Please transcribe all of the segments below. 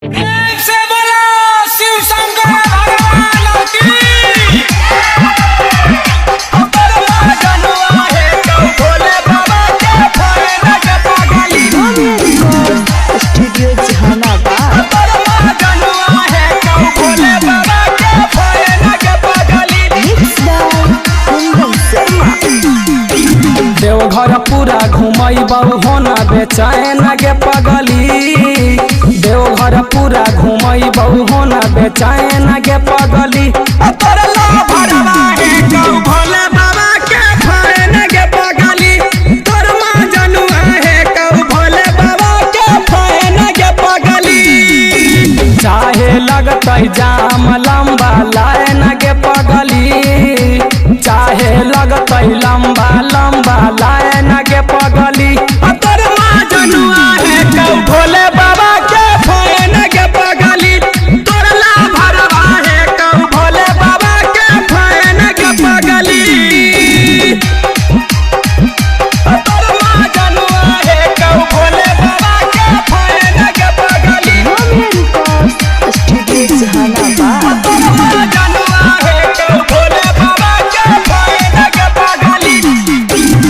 एक से बोलो शिव शंकर भगवान की। स्टूडियो जहानाबाद। देवघर पूरा घुमैबौ होना बेचैन गे पगली। देवघर पूरा घुमैबौ होना बेचैन गे पगली। भोले बाबा के फैन गे पगली। तोर माँ जनुआ है कहू भोले बाबा के फैन गे पगली। चाहे लगतै जाम लंबा लाइन गे पगली। चाहे लगतै लंबा लंबा लाइन गे पगली। तोर माँ जनुआ है कहू भोले बाबा के फैन गे पगली। तोर ला भरवा है कहू भोले बाबा के फैन गे पगली। तोर माँ जनुआ है कहू भोले बाबा के फैन गे पगली। स्टूडियो जहानाबाद। तोर माँ जनुआ है कहू भोले बाबा के फैन गे पगली।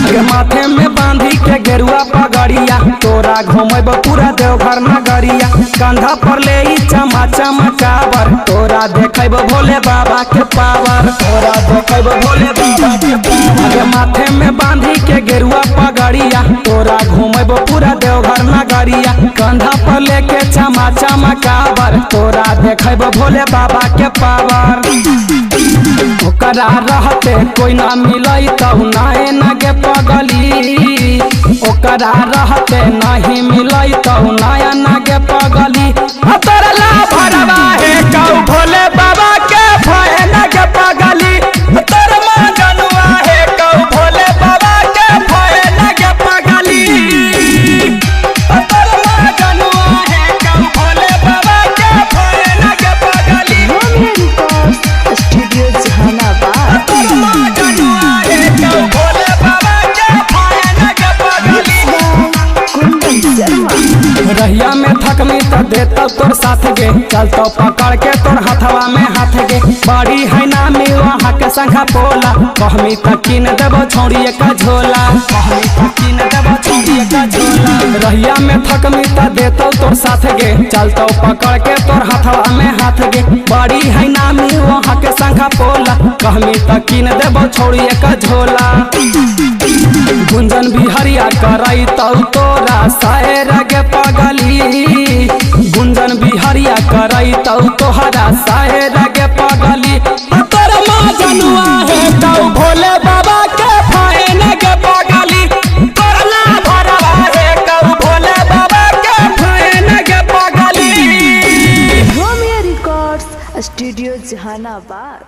अगे माथे में बांधी के गेरुआ पगड़िया तोरा घुमेब पूरा देवघर नगरिया। कंधा पर ले ई चमा चमकावर तोरा देखेब भोले बाबा के पावर। तोरा देखेब भोले बाबा के पावर। अगे माथे में बांधी के गेरुआ पगड़िया तोरा घुमेब पूरा देवघर नगरिया। कंधा पर लेके चमा चमकावर तोरा देखेब भोले बाबा के पावर। ओकरा रहते कोई ना मिलै तब नाए न गे पगली। ओकरा रहते नहीं मिलै तब नाया न गे पगली। तोरा ला भरवा है कहू भोले बाबा के फैन गे पगली। तोर माँ जनुआ है कहू भोले बाबा के फैन गे पगली। तोर माँ जनुआ है कहू भोले बाबा के फैन गे पगली। स्टूडियो जहानाबाद। तोर माँ जनुआ है कहू भोले बाबा के फैन गे पगली। कुंदन शर्मा। रहिया में थकमी तो देता तोर साथ गे। चलतो पकड़ के तोर हथवा में हाथ गे। बड़ी है नामी वहाँ के संखा पोला। कहमी तक किन देबो छौड़िए का झोला। कहमी तक किन देबो छौड़िए का झोला। रहिया में थकमी तो देता तोर साथ गे। चलतो पकड़ के तोर हथवा में हाथ गे। बड़ी है नामी वहाँ के संखा पोला। कहमी तक किन देबो छौड़िए का झोला। गुंजन बिहरिया करई तौ तोरा शायर गे पगली। गुंजन बिहरिया करई तौ तोहरा शायर गे पगली। तोर माँ जनुआ है कहू भोले बाबा के फैन गे पगली। तोर ला भरवा है कहू भोले बाबा के फैन गे पगली। Romeo Records Studio Jehanabad.